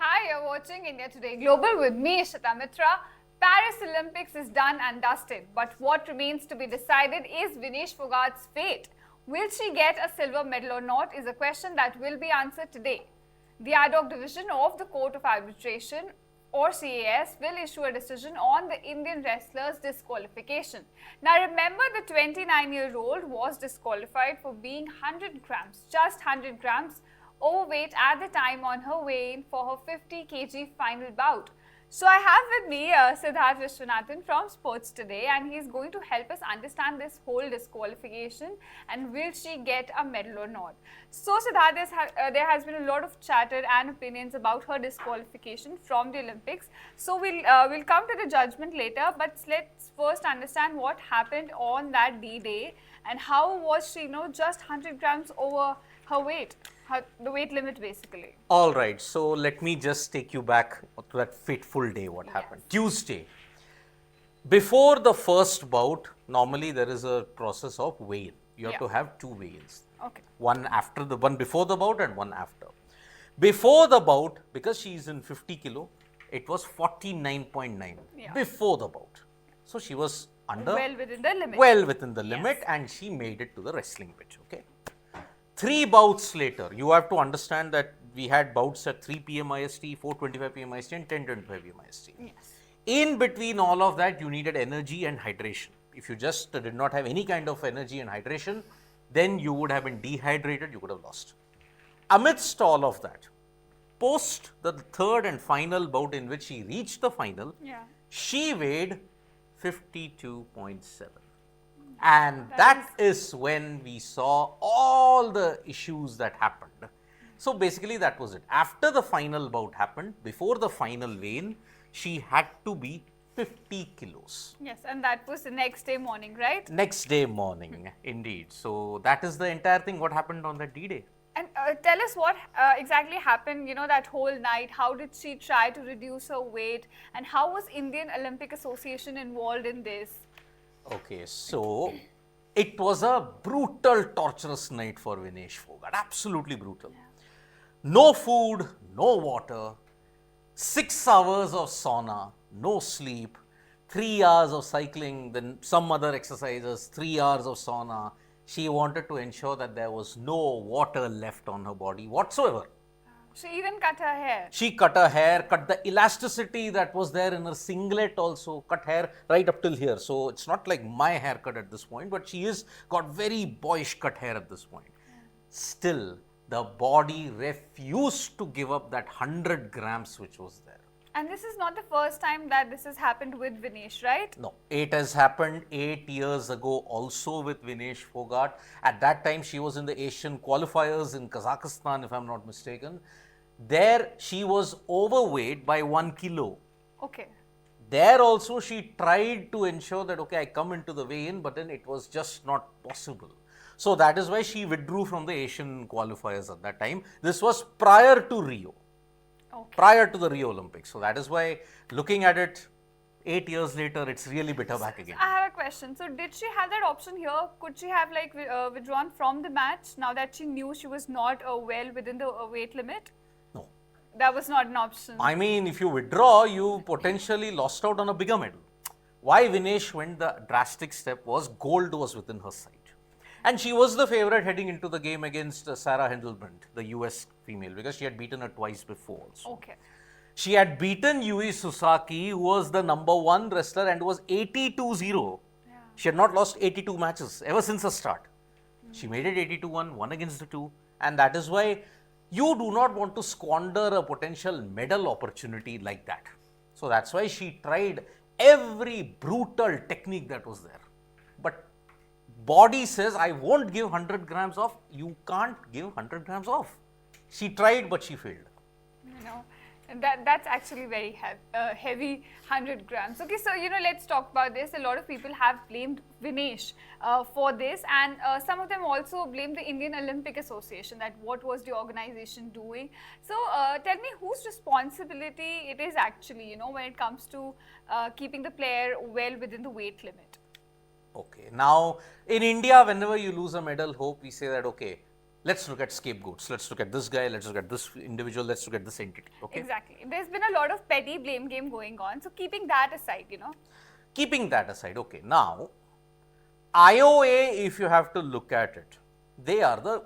Hi, you're watching India Today Global with me, Ishita Mitra. Paris Olympics is done and dusted, but what remains to be decided is Vinesh Phogat's fate. Will she get a silver medal or not is a question that will be answered today. The ad hoc division of the Court of Arbitration or CAS will issue a decision on the Indian wrestler's disqualification. Now remember, the 29-year-old was disqualified for being 100 grams, just 100 grams overweight at the time on her weigh-in for her 50 kg final bout. So I have with me Siddharth Vishwanathan from Sports Today, and he's going to help us understand this whole disqualification and will she get a medal or not. So Siddharth, there has been a lot of chatter and opinions about her disqualification from the Olympics. So we'll come to the judgment later, but let's first understand what happened on that D-Day and how was she, just 100 grams over her weight. The weight limit basically. All right, so let me just take you back to that fateful day. What happened? Tuesday. Before the first bout, normally there is a process of weigh-in. You have to have two weigh-ins. Okay. One before the bout and one after. Before the bout, because she is in 50 kilo, it was 49.9 before the bout. So she was well within the limit. Well within the limit, and she made it to the wrestling pitch. Okay. 3 bouts later, you have to understand that we had bouts at 3 p.m. IST, 4:25 p.m. IST and 10:25 p.m. IST. Yes. In between all of that, you needed energy and hydration. If you just did not have any kind of energy and hydration, then you would have been dehydrated, you could have lost. Amidst all of that, post the third and final bout in which she reached the final, she weighed 52.7. And that is when we saw all the issues that happened. So basically that was it. After the final bout happened, before the final weigh-in, she had to be 50 kilos. Yes, and that was the next day morning, right? Next day morning, indeed. So that is the entire thing, what happened on that D-Day. And tell us what exactly happened, that whole night. How did she try to reduce her weight? And how was Indian Olympic Association involved in this? Okay, so it was a brutal, torturous night for Vinesh Phogat. Absolutely brutal. No food, no water, 6 hours of sauna, no sleep, 3 hours of cycling, then some other exercises, 3 hours of sauna. She wanted to ensure that there was no water left on her body whatsoever. She even cut her hair. She cut her hair, cut the elasticity that was there in her singlet also, cut hair right up till here. So it's not like my haircut at this point, but she is got very boyish cut hair at this point. Still, the body refused to give up that 100 grams which was there. And this is not the first time that this has happened with Vinesh, right? No, it has happened 8 years ago also with Vinesh Phogat. At that time, she was in the Asian qualifiers in Kazakhstan, if I'm not mistaken. There, she was overweight by 1 kilo. Okay. There also, she tried to ensure that, okay, I come into the weigh-in, but then it was just not possible. So that is why she withdrew from the Asian qualifiers at that time. This was prior to Rio. Okay. Prior to the Rio Olympics. So that is why, looking at it 8 years later, it's really bitter back again. I have a question. So did she have that option here? Could she have withdrawn from the match now that she knew she was not well within the weight limit? No. That was not an option. I mean, if you withdraw, you potentially lost out on a bigger medal. Why Vinesh went the drastic step was gold was within her sight. And she was the favorite heading into the game against Sarah Hendelbrand, the US female, because she had beaten her twice before also. Okay. She had beaten Yui Sasaki, who was the #1 wrestler and was 82-0. She had not lost 82 matches ever since the start. She made it 82-1, won against the 2. And that is why you do not want to squander a potential medal opportunity like that. So that's why she tried every brutal technique that was there. But body says, I won't give 100 grams off. You can't give 100 grams off. She tried, but she failed. That's actually very heavy, 100 grams. Okay, so let's talk about this. A lot of people have blamed Vinesh for this, and some of them also blame the Indian Olympic Association, that what was the organization doing. So tell me whose responsibility it is actually, when it comes to keeping the player well within the weight limit. Okay, now in India, whenever you lose a medal, we say that, okay, let's look at scapegoats. Let's look at this guy. Let's look at this individual. Let's look at this entity. Okay. Exactly. There's been a lot of petty blame game going on. So keeping that aside, Keeping that aside, okay. Now, IOA, if you have to look at it, they are the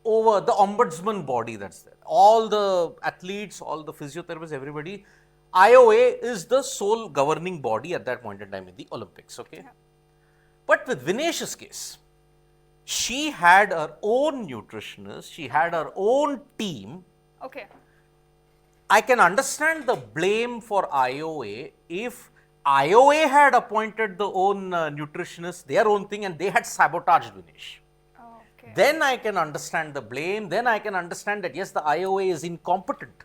ombudsman body that's there. All the athletes, all the physiotherapists, everybody. IOA is the sole governing body at that point in time in the Olympics. Okay. Yeah. But with Vinesh's case, she had her own nutritionist, she had her own team. Okay. I can understand the blame for IOA if IOA had appointed the own nutritionist, their own thing, and they had sabotaged Vinesh. Okay. Then I can understand the blame. Then I can understand that yes, the IOA is incompetent.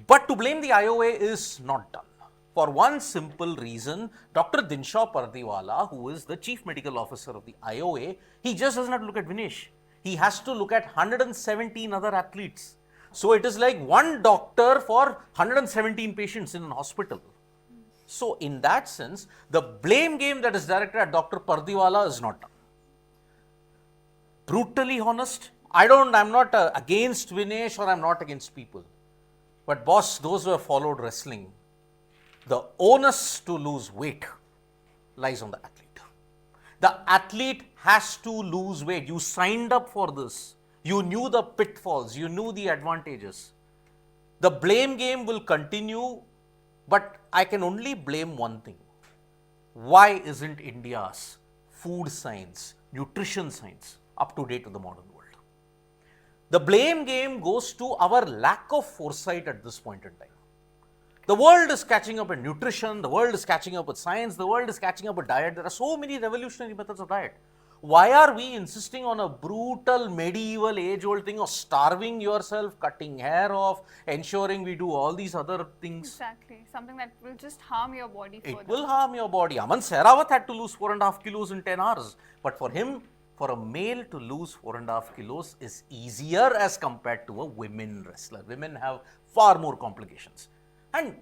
But to blame the IOA is not done. For one simple reason, Dr. Dinshaw Pardiwala, who is the Chief Medical Officer of the IOA, he just does not look at Vinesh. He has to look at 117 other athletes. So it is like one doctor for 117 patients in an hospital. So in that sense, the blame game that is directed at Dr. Pardiwala is not done. Brutally honest, I'm not against Vinesh or I'm not against people. But boss, those who have followed wrestling, the onus to lose weight lies on the athlete. The athlete has to lose weight. You signed up for this. You knew the pitfalls. You knew the advantages. The blame game will continue, but I can only blame one thing. Why isn't India's food science, nutrition science up to date with the modern world? The blame game goes to our lack of foresight at this point in time. The world is catching up in nutrition, the world is catching up with science, the world is catching up with diet. There are so many revolutionary methods of diet. Why are we insisting on a brutal medieval age-old thing of starving yourself, cutting hair off, ensuring we do all these other things? Exactly. Something that will just harm your body further. It will harm your body. Aman Sehrawat had to lose 4.5 kilos in 10 hours. But for him, for a male to lose 4.5 kilos is easier as compared to a women wrestler. Women have far more complications. And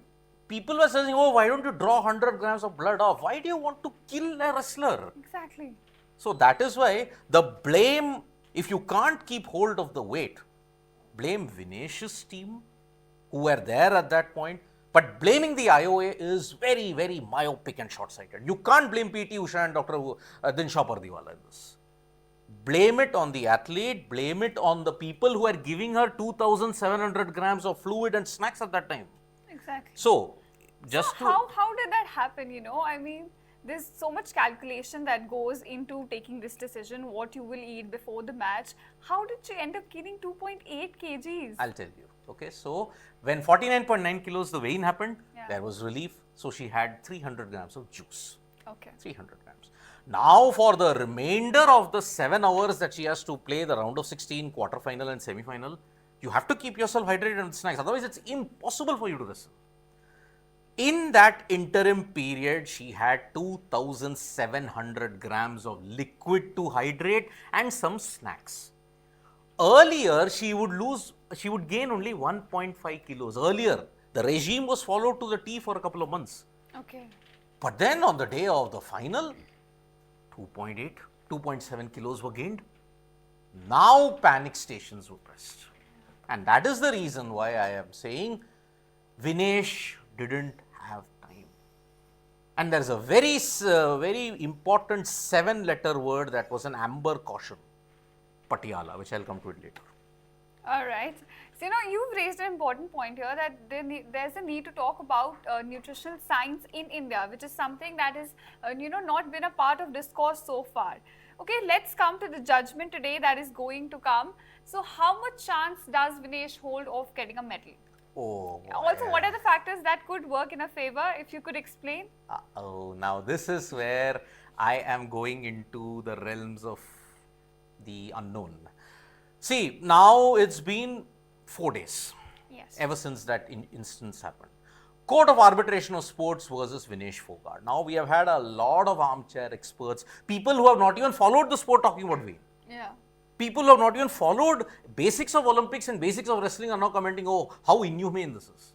people were saying, oh, why don't you draw 100 grams of blood off? Why do you want to kill a wrestler? Exactly. So that is why the blame, if you can't keep hold of the weight, blame Vinesh's team who were there at that point. But blaming the IOA is very, very myopic and short-sighted. You can't blame PT Usha and Dr. Dinshaw Pardiwala in this. Blame it on the athlete, blame it on the people who are giving her 2,700 grams of fluid and snacks at that time. Exactly. So, how did that happen, I mean, there's so much calculation that goes into taking this decision, what you will eat before the match. How did she end up gaining 2.8 kgs? I'll tell you. Okay, so when 49.9 kilos the weigh-in happened, there was relief. So she had 300 grams of juice. Okay. 300 grams. Now for the remainder of the 7 hours that she has to play the round of 16, quarter-final and semi-final, you have to keep yourself hydrated with snacks. Otherwise, it's impossible for you to wrestle. In that interim period, she had 2,700 grams of liquid to hydrate and some snacks. Earlier, she would gain only 1.5 kilos. Earlier, the regime was followed to the T for a couple of months. Okay. But then on the day of the final, 2.8, 2.7 kilos were gained. Now panic stations were pressed. And that is the reason why I am saying Vinesh didn't have time. And there is a very important 7-letter word that was an amber caution, Patiala, which I'll come to it later. All right. So, you've raised an important point here that there's a need to talk about nutritional science in India, which is something that is, not been a part of discourse so far. Okay, let's come to the judgment today that is going to come. So, how much chance does Vinesh hold of getting a medal? Oh, also, what are the factors that could work in a favor, if you could explain? Now this is where I am going into the realms of the unknown. See, now it's been 4 days. Yes. Ever since that instance happened. Court of Arbitration of Sports versus Vinesh Phogat. Now we have had a lot of armchair experts, people who have not even followed the sport talking about weight. Yeah. People who have not even followed basics of Olympics and basics of wrestling are now commenting, oh, how inhumane this is.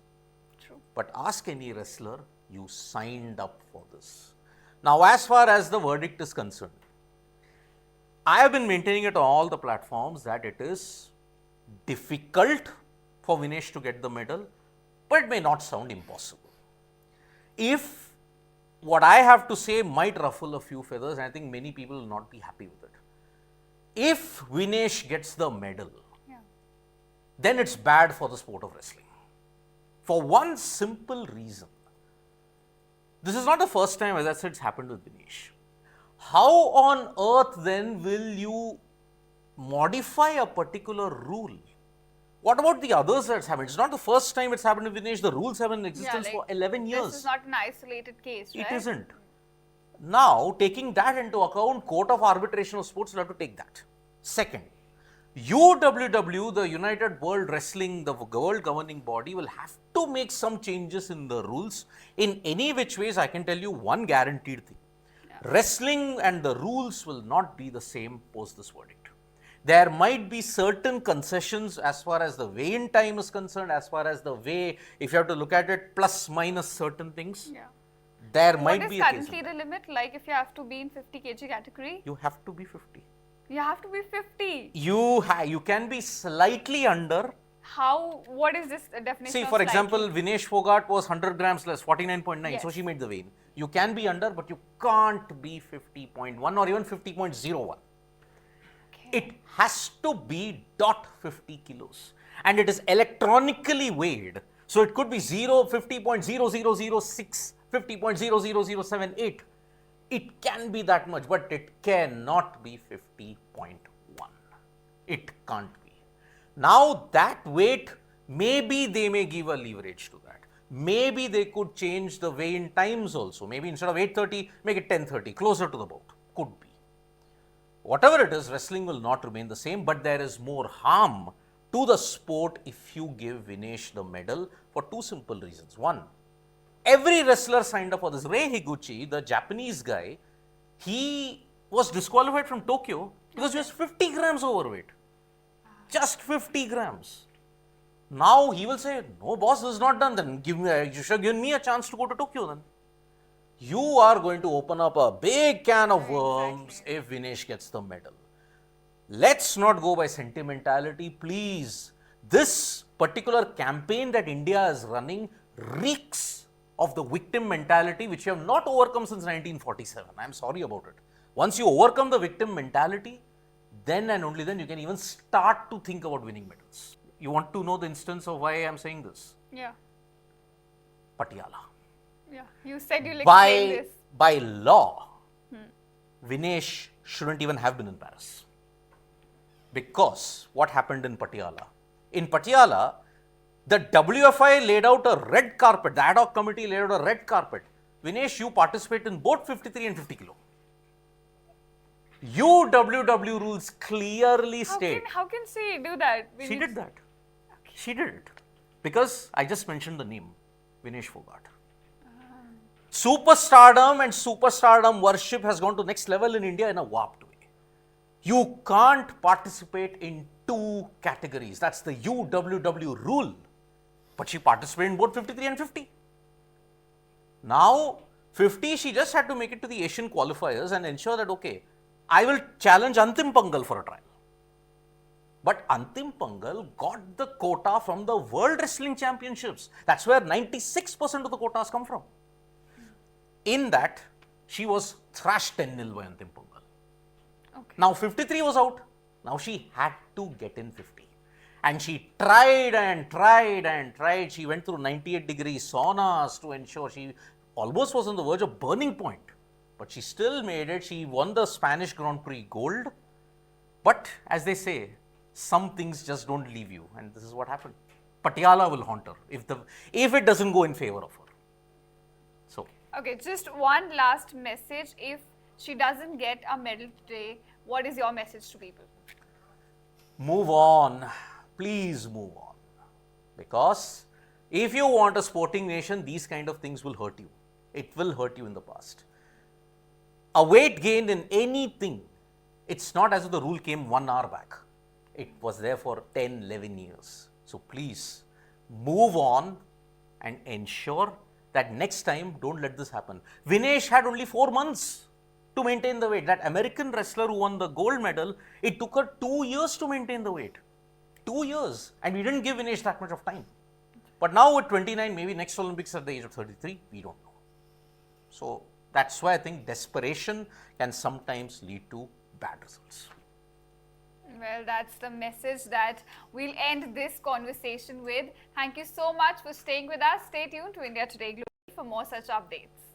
True. But ask any wrestler, you signed up for this. Now, as far as the verdict is concerned, I have been maintaining it on all the platforms that it is difficult for Vinesh to get the medal, but it may not sound impossible. If what I have to say might ruffle a few feathers, and I think many people will not be happy with it. If Vinesh gets the medal, then it's bad for the sport of wrestling. For one simple reason. This is not the first time, as I said, it's happened with Vinesh. How on earth then will you modify a particular rule? What about the others that's happened? It's not the first time it's happened with Vinesh. The rules have been in existence for 11 years. This is not an isolated case, right? It isn't. Now, taking that into account, Court of Arbitration of Sports will have to take that. Second, UWW, the United World Wrestling, the world governing body, will have to make some changes in the rules. In any which ways, I can tell you one guaranteed thing. Wrestling and the rules will not be the same post this verdict. There might be certain concessions as far as the weigh-in time is concerned, as far as the way, if you have to look at it, plus minus certain things. There might be a case. What is currently the limit? Like if you have to be in 50 kg category? You have to be 50. You have to be 50. You can be slightly under. How? What is this definition? See, of for slightly? example, Vinesh Phogat was 100 grams less, 49.9, Yes. so she made the weigh-in. You can be under, but you can't be 50.1 or even 50.01. It has to be .50 kilos, and it is electronically weighed. So it could be 50.0006, 50.00078. It can be that much, but it cannot be 50.1. It can't be. Now that weight, maybe they may give a leverage to that. Maybe they could change the weigh-in times also. Maybe instead of 8:30, make it 10:30, closer to the bout. Could be. Whatever it is, wrestling will not remain the same, but there is more harm to the sport if you give Vinesh the medal for two simple reasons. One, every wrestler signed up for this. Rei Higuchi, the Japanese guy, he was disqualified from Tokyo because he was 50 grams overweight. Just 50 grams. Now he will say, no boss, this is not done. Then you should have given me a chance to go to Tokyo then. You are going to open up a big can of worms if Vinesh gets the medal. Let's not go by sentimentality, please. This particular campaign that India is running reeks of the victim mentality, which you have not overcome since 1947. I am sorry about it. Once you overcome the victim mentality, then and only then you can even start to think about winning medals. You want to know the instance of why I am saying this? Yeah. Patiala. Yeah. You said you'll explain this. By law, Vinesh shouldn't even have been in Paris. Because what happened in Patiala? In Patiala, the WFI laid out a red carpet, the ad hoc committee laid out a red carpet. Vinesh, you participate in both 53 and 50 kilo. UWW rules clearly state. How can she do that? She did that. Okay. She did it. Because I just mentioned the name, Vinesh Phogat. Superstardom and superstardom worship has gone to next level in India in a warped way. You can't participate in two categories. That's the UWW rule. But she participated in both 53 and 50. Now, 50, she just had to make it to the Asian qualifiers and ensure that, okay, I will challenge Antim Pangal for a trial. But Antim Pangal got the quota from the World Wrestling Championships. That's where 96% of the quotas come from. In that, she was thrashed 10-0 by Antim Pangal. Okay. Now 53 was out. Now she had to get in 50. And she tried and tried and tried. She went through 98-degree saunas to ensure she almost was on the verge of burning point. But she still made it. She won the Spanish Grand Prix gold. But as they say, some things just don't leave you. And this is what happened. Patiala will haunt her if it doesn't go in favor of her. So. Okay, just one last message. If she doesn't get a medal today, what is your message to people? Move on. Please move on. Because if you want a sporting nation, these kind of things will hurt you. It will hurt you in the past. A weight gain in anything, it's not as if the rule came 1 hour back. It was there for 10, 11 years. So please move on and ensure that next time don't let this happen. Vinesh had only 4 months to maintain the weight. That American wrestler who won the gold medal, it took her 2 years to maintain the weight. 2 years. And we didn't give Vinesh that much of time. But now at 29, maybe next Olympics at the age of 33, we don't know. So that's why I think desperation can sometimes lead to bad results. Well, that's the message that we'll end this conversation with. Thank you so much for staying with us. Stay tuned to India Today Global for more such updates.